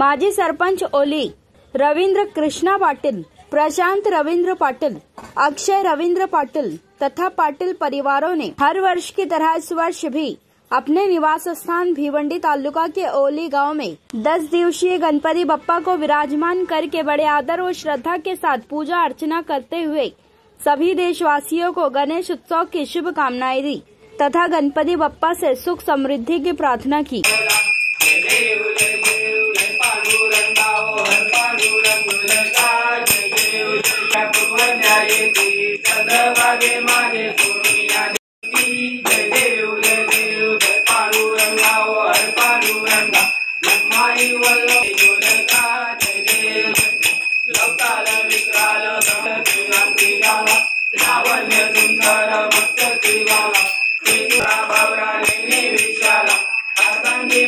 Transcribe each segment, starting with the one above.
माजी सरपंच ओली रवींद्र कृष्णा पाटिल, प्रशांत रविंद्र पाटिल, अक्षय रविंद्र पाटिल तथा पाटिल परिवारों ने हर वर्ष की तरह इस वर्ष भी अपने निवास स्थान भिवंडी तालुका के ओली गांव में 10 दिवसीय गणपति बप्पा को विराजमान करके बड़े आदर और श्रद्धा के साथ पूजा अर्चना करते हुए सभी देशवासियों को गणेश उत्सव की शुभकामनाएं दी तथा गणपति बप्पा से सुख समृद्धि की प्रार्थना की।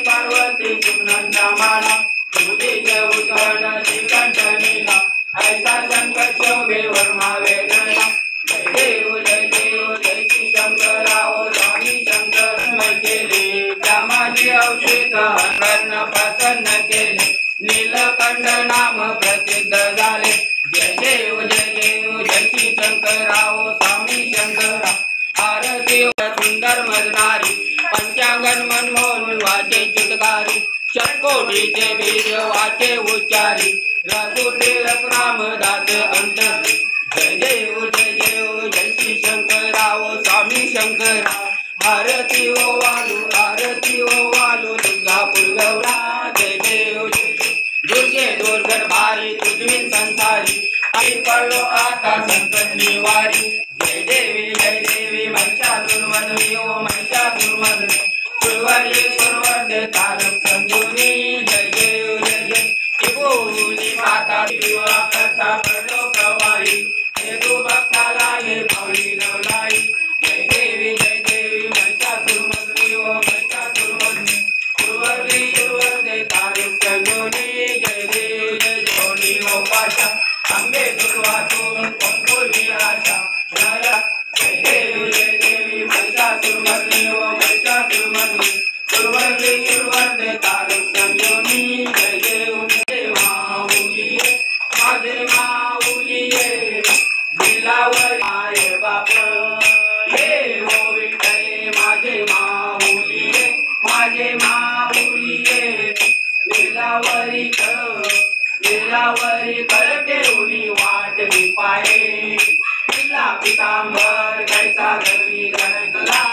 पार्वती ऐसा संकट जय देव जय श्री शंकराव स्वामी शंकर केले रामाची अवशेष कर्ण प्रसन्न केले नीलकंठ नाम प्रसिद्ध झाले। जय देव जय श्री शंकराव स्वामी शंकरा आरती सुंदर मजनारी पंचांगन मनमोहन वाचे चितकारी षटकोटीचे बीज वाचे उच्चारी रघुतीरथ रामदास अंत। जय देव जय श्री शंकराव स्वामी शंकरा आरती ओ वालू दुर्गापुर गौरा। जय देव दुर्गे दुर्गत भारी तुझविन संसारी आई पडलो आता संकट निवारी। जय देवी महिषासुरमर्दिनी ओ महिषासुरमर्दिनी सुरवरे तारक संजोनी। जय जय त्रिभुवनी माता दिवा करता पडलो प्रवाही हेतु भक्ताला ये पावली लवलाई। जय देवी महिषासुरमर्दिनी ओ महिषासुरमर्दिनी सुरवरे तारक संजोनी। जय देव जोनी ओ पाशा अंबे दुर्वासून पंखोली आशा नया। जय देवी महिषासुरमर्दिनी ओ महिषासुरमर्दिनी सुरवरे तारक संजोनी। जय देव माऊलिये माझे माऊलिये दिलावर माये बाप ये ओ विठ्ठले माझे माऊलिये लीलावरी कर ठेवली वाट मी पाये तिला पितांबर कैसा गरवी गणकला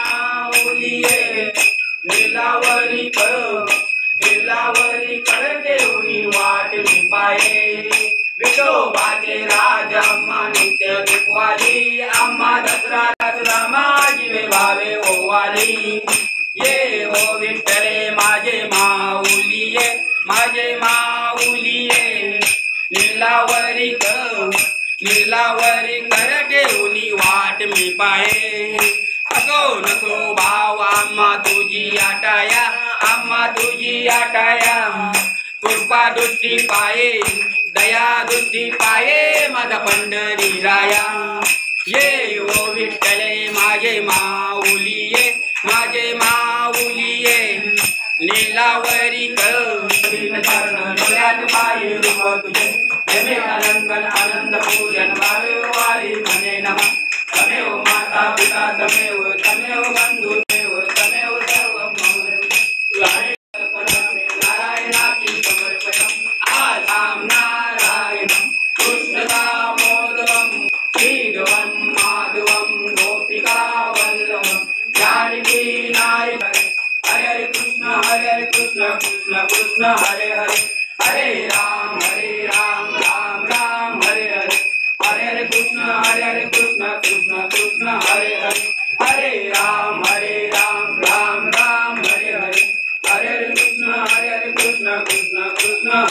ओलिये लीलावरी कर ठेवली वाट मी पाये विठोबाचे राज अम्मा नित्य दुखवाली अम्मा दसरा माझी वे भावे ओवाली। ये ओ विठ्ठले माझे माऊलिये लीलावरी कर ठेवली वाट मी पाये। असो नसो भाव आम्हा तुझी आटाया कृपा दृष्टी पाये दया दृष्टी पाये माझा पंढरी राया। ये ओ विठ्ठले माझे माऊलिये लीलावरी कर पाये रूप तुझे प्रेमे अलंकन आनंद पूजन वारी म्हणे नमः। तमेव माता पिता तमेव बंधु तमेव सर्वं नारायणाची समर्पणम् आसाम नारायणं कृष्णदामोदरं श्रीधवं माधवं गोपिका वल्लभं जानकी नायक। हरे कृष्ण कृष्ण कृष्ण हरे हरे राम राम राम हरे हरे कृष्ण कृष्ण कृष्ण हरे हरे राम राम राम हरे हरे कृष्ण कृष्ण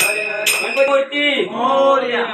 हरे हरे। मूर्ति मोरया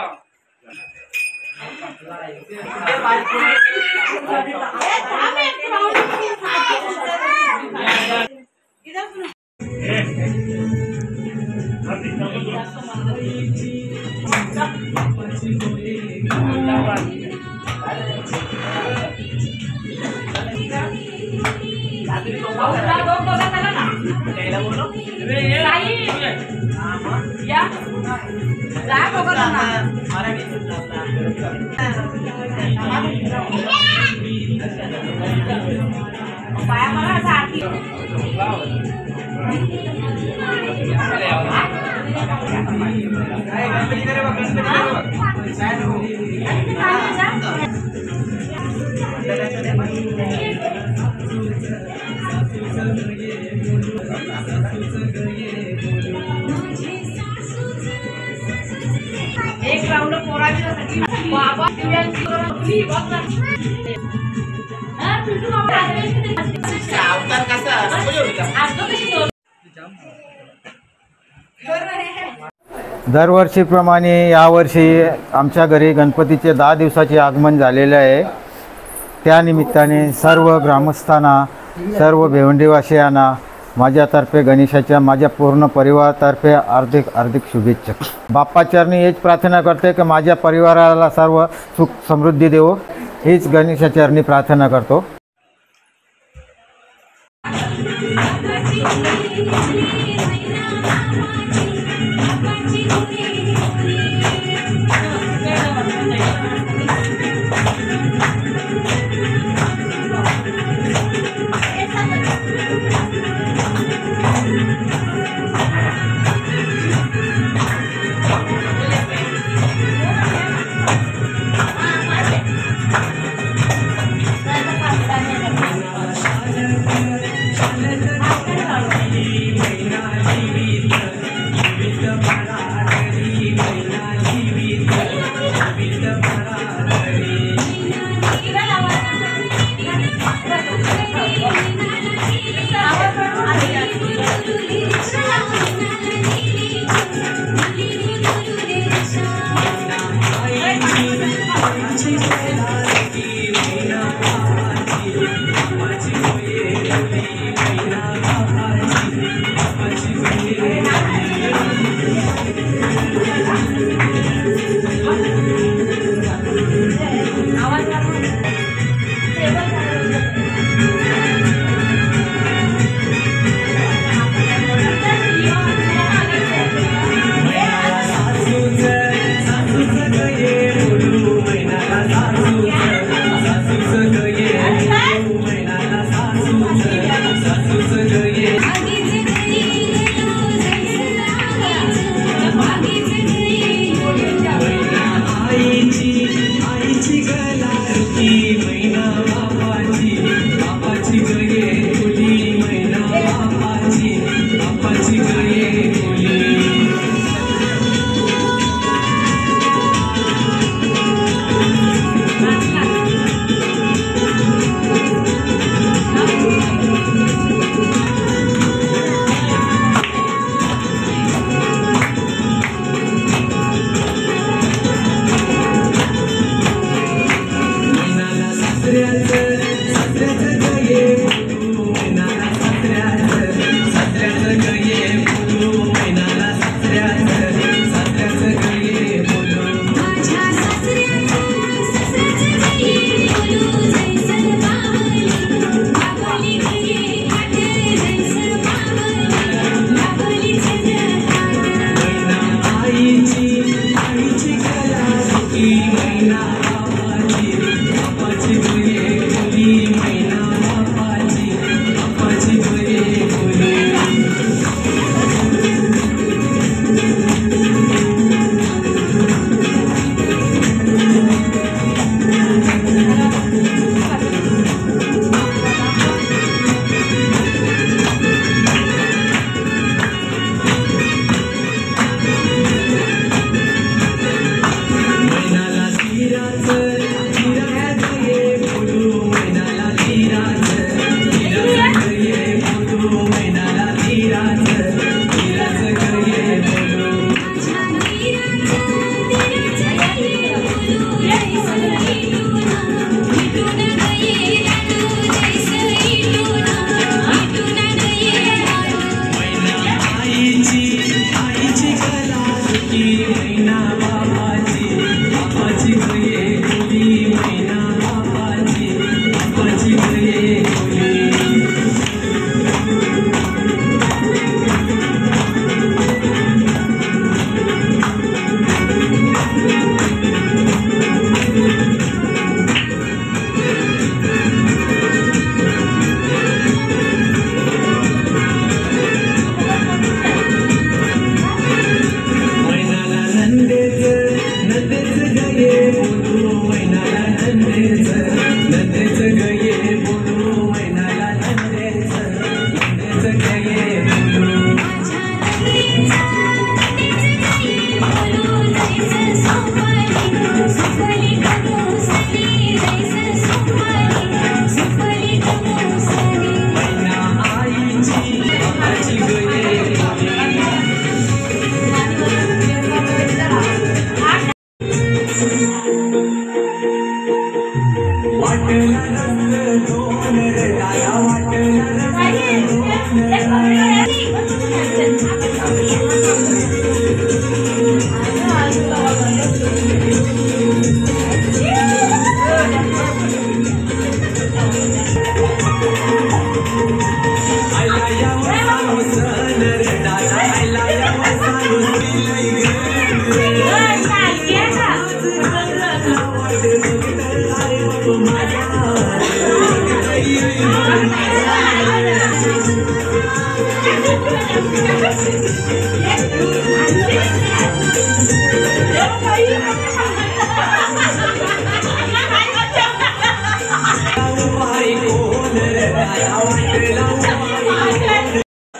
एक राउंड पोरावी बाबा दरवर्षीप्रमाणे यावर्षी आमच्या घरी गणपतीचे 10 दिवसाचे आगमन झालेले आहे। त्यानिमित्ताने सर्व ग्रामस्थांना, सर्व भिवंडीवासियांना माझ्यातर्फे गणेशाच्या माझ्या पूर्ण परिवारातर्फे हार्दिक शुभेच्छा। बाप्पाचरणी हेच प्रार्थना करते की माझ्या परिवाराला सर्व सुख समृद्धी देवो, हीच गणेशाचरणी प्रार्थना करतो।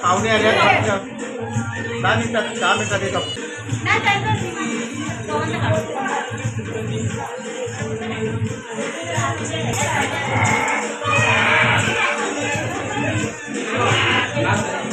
पाहुणे आले 10 मिनिटात येतो. Gracias.